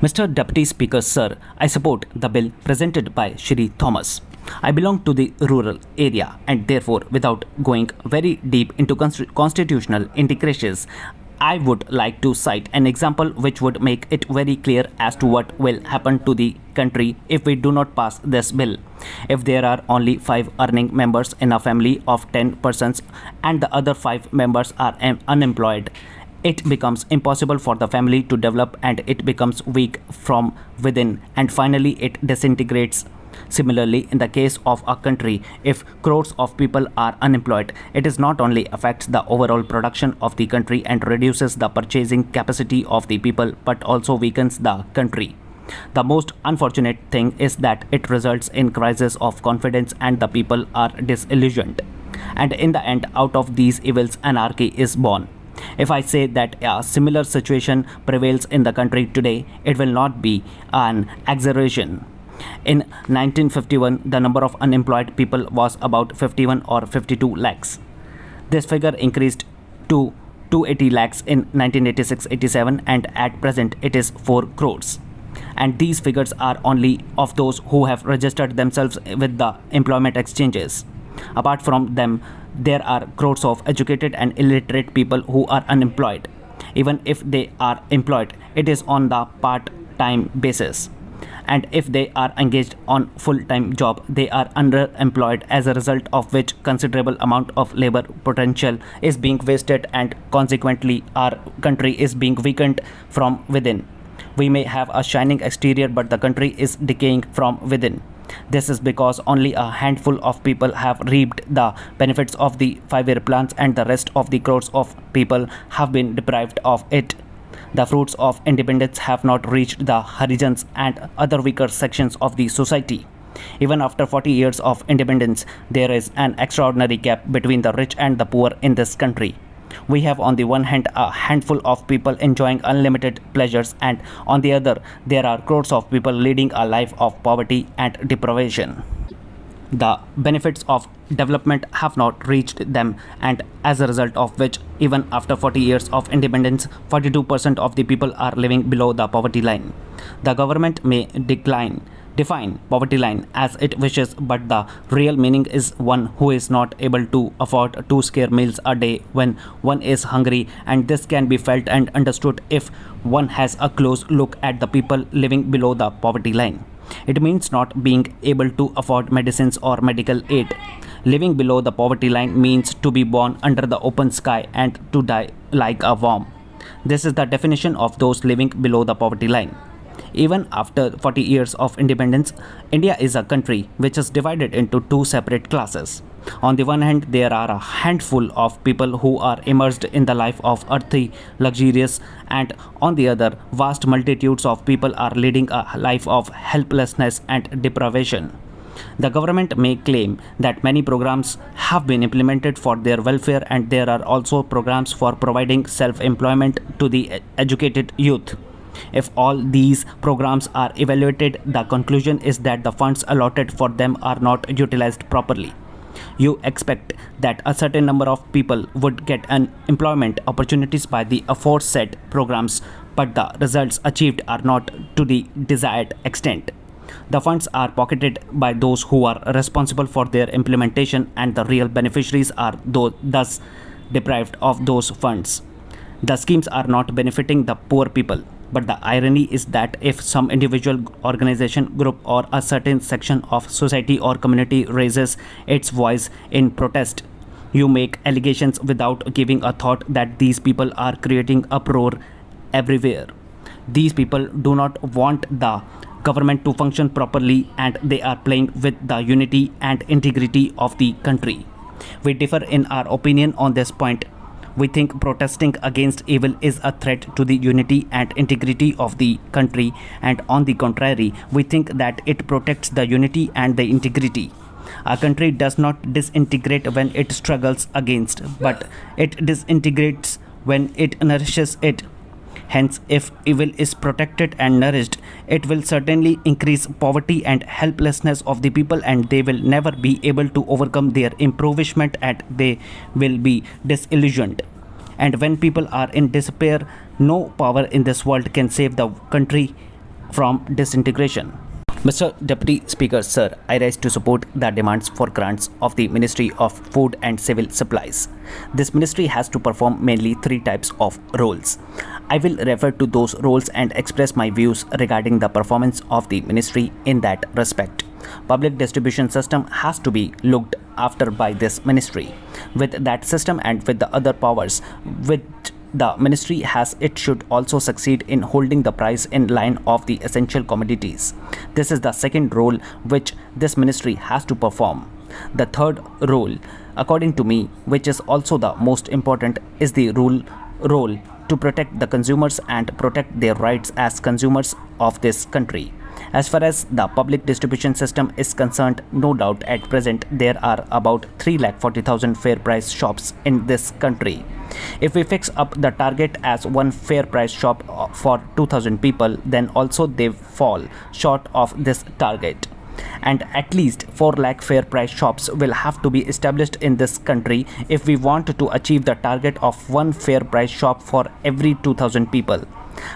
Mr. Deputy Speaker, Sir, I support the bill presented by Shri Thomas. I belong to the rural area and therefore, without going very deep into constitutional integrations, I would like to cite an example which would make it very clear as to what will happen to the country if we do not pass this bill. If there are only 5 earning members in a family of 10 persons and the other 5 members are unemployed, it becomes impossible for the family to develop and it becomes weak from within and finally it disintegrates. Similarly, in the case of a country, if crores of people are unemployed, it is not only affects the overall production of the country and reduces the purchasing capacity of the people but also weakens the country. The most unfortunate thing is that it results in crisis of confidence and the people are disillusioned. And in the end, out of these evils, anarchy is born. If I say that a similar situation prevails in the country today, it will not be an exaggeration. In 1951, the number of unemployed people was about 51 or 52 lakhs. This figure increased to 280 lakhs in 1986-87 and at present it is 4 crores. And these figures are only of those who have registered themselves with the employment exchanges. Apart from them, there are crores of educated and illiterate people who are unemployed. Even if they are employed, it is on the part-time basis. And if they are engaged on full-time job, they are underemployed, as a result of which considerable amount of labor potential is being wasted and consequently our country is being weakened from within. We may have a shining exterior but the country is decaying from within. This is because only a handful of people have reaped the benefits of the 5-year plans and the rest of the crores of people have been deprived of it. The fruits of independence have not reached the Harijans and other weaker sections of the society. Even after 40 years of independence, there is an extraordinary gap between the rich and the poor in this country. We have on the one hand a handful of people enjoying unlimited pleasures and on the other there are crores of people leading a life of poverty and deprivation. The benefits of development have not reached them and as a result of which even after 40 years of independence, 42% of the people are living below the poverty line. The government may define poverty line as it wishes, but the real meaning is one who is not able to afford 2 square meals a day when one is hungry, and this can be felt and understood if one has a close look at the people living below the poverty line. It means not being able to afford medicines or medical aid. Living below the poverty line means to be born under the open sky and to die like a worm. This is the definition of those living below the poverty line. Even after 40 years of independence, India is a country which is divided into 2 separate classes. On the one hand, there are a handful of people who are immersed in the life of earthy, luxurious, and on the other, vast multitudes of people are leading a life of helplessness and deprivation. The government may claim that many programs have been implemented for their welfare and there are also programs for providing self-employment to the educated youth. If all these programs are evaluated, the conclusion is that the funds allotted for them are not utilized properly. You expect that a certain number of people would get an employment opportunities by the aforesaid programs, but the results achieved are not to the desired extent. The funds are pocketed by those who are responsible for their implementation and the real beneficiaries are thus deprived of those funds. The schemes are not benefiting the poor people. But the irony is that if some individual organization, group or a certain section of society or community raises its voice in protest, you make allegations without giving a thought that these people are creating uproar everywhere. These people do not want the government to function properly and they are playing with the unity and integrity of the country. We differ in our opinion on this point. We think protesting against evil is a threat to the unity and integrity of the country, and on the contrary, we think that it protects the unity and the integrity. A country does not disintegrate when it struggles against, but it disintegrates when it nourishes it. Hence, if evil is protected and nourished, it will certainly increase poverty and helplessness of the people and they will never be able to overcome their impoverishment and they will be disillusioned. And when people are in despair, no power in this world can save the country from disintegration. Mr. Deputy Speaker, sir, I rise to support the demands for grants of the Ministry of Food and Civil Supplies. This ministry has to perform mainly three types of roles. I will refer to those roles and express my views regarding the performance of the ministry in that respect. Public distribution system has to be looked after by this ministry. With that system and with the other powers which the ministry has, it should also succeed in holding the price in line of the essential commodities. This is the second role which this ministry has to perform. The third role, according to me, which is also the most important, is the role to protect the consumers and protect their rights as consumers of this country. As far as the public distribution system is concerned, no doubt at present there are about 3,40,000 fair price shops in this country. If we fix up the target as one fair price shop for 2,000 people, then also they fall short of this target. And at least 4 lakh fair price shops will have to be established in this country if we want to achieve the target of one fair price shop for every 2,000 people.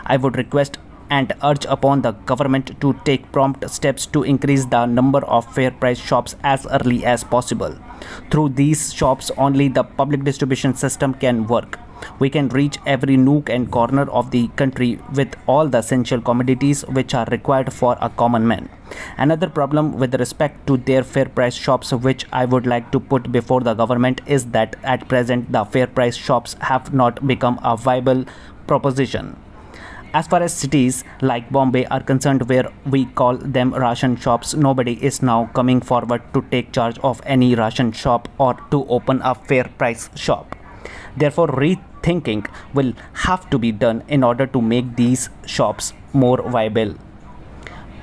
I would request and urge upon the government to take prompt steps to increase the number of fair price shops as early as possible. Through these shops only the public distribution system can work. We can reach every nook and corner of the country with all the essential commodities which are required for a common man. Another problem with respect to their fair price shops which I would like to put before the government is that at present the fair price shops have not become a viable proposition. As far as cities like Bombay are concerned, where we call them ration shops, nobody is now coming forward to take charge of any ration shop or to open a fair price shop. Therefore, rethinking will have to be done in order to make these shops more viable.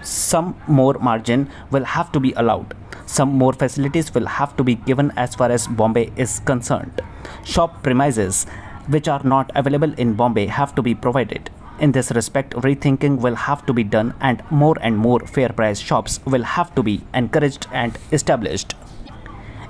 Some more margin will have to be allowed. Some more facilities will have to be given as far as Bombay is concerned. Shop premises which are not available in Bombay have to be provided. In this respect, rethinking will have to be done and more fair price shops will have to be encouraged and established.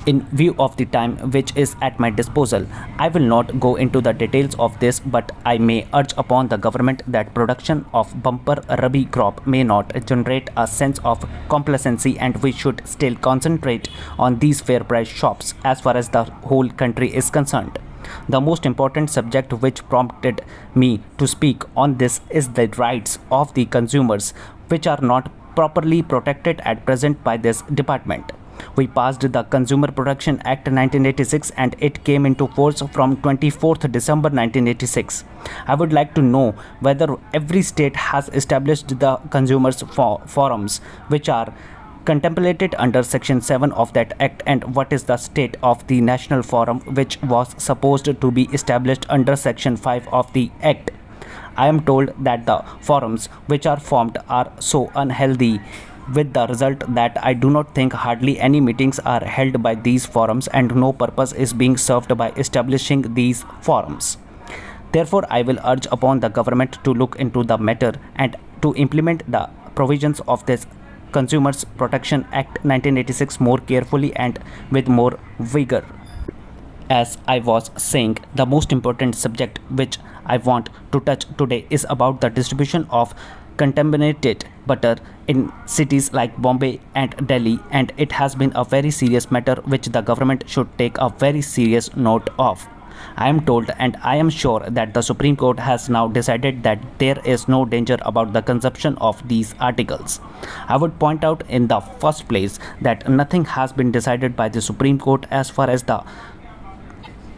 In view of the time which is at my disposal, I will not go into the details of this, but I may urge upon the government that production of bumper rabi crop may not generate a sense of complacency, and we should still concentrate on these fair price shops as far as the whole country is concerned. The most important subject which prompted me to speak on this is the rights of the consumers, which are not properly protected at present by this department. We passed the Consumer Protection Act 1986 and it came into force from 24th December 1986. I would like to know whether every state has established the consumers forums which are contemplated under section 7 of that act, and what is the state of the national forum which was supposed to be established under section 5 of the act. I am told that the forums which are formed are so unhealthy, with the result that I do not think hardly any meetings are held by these forums and no purpose is being served by establishing these forums. Therefore, I will urge upon the government to look into the matter and to implement the provisions of this Consumers Protection Act 1986 more carefully and with more vigor. As I was saying, the most important subject which I want to touch today is about the distribution of contaminated butter in cities like Bombay and Delhi, and it has been a very serious matter which the government should take a very serious note of. I am told and I am sure that the Supreme Court has now decided that there is no danger about the consumption of these articles. I would point out in the first place that nothing has been decided by the Supreme Court as far as the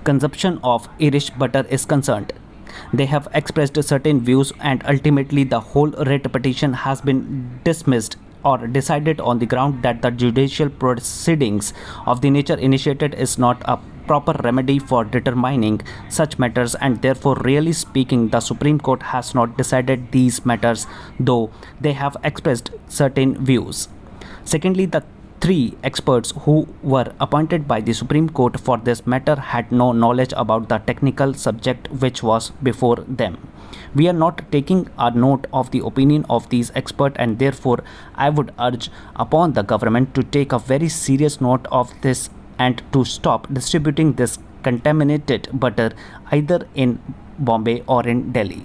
consumption of Irish butter is concerned. They have expressed certain views and ultimately the whole writ petition has been dismissed or decided on the ground that the judicial proceedings of the nature initiated is not a proper remedy for determining such matters, and therefore really speaking the Supreme Court has not decided these matters, though they have expressed certain views. Secondly, the 3 experts who were appointed by the Supreme Court for this matter had no knowledge about the technical subject which was before them. We are not taking a note of the opinion of these experts, and therefore I would urge upon the government to take a very serious note of this and to stop distributing this contaminated butter either in Bombay or in Delhi.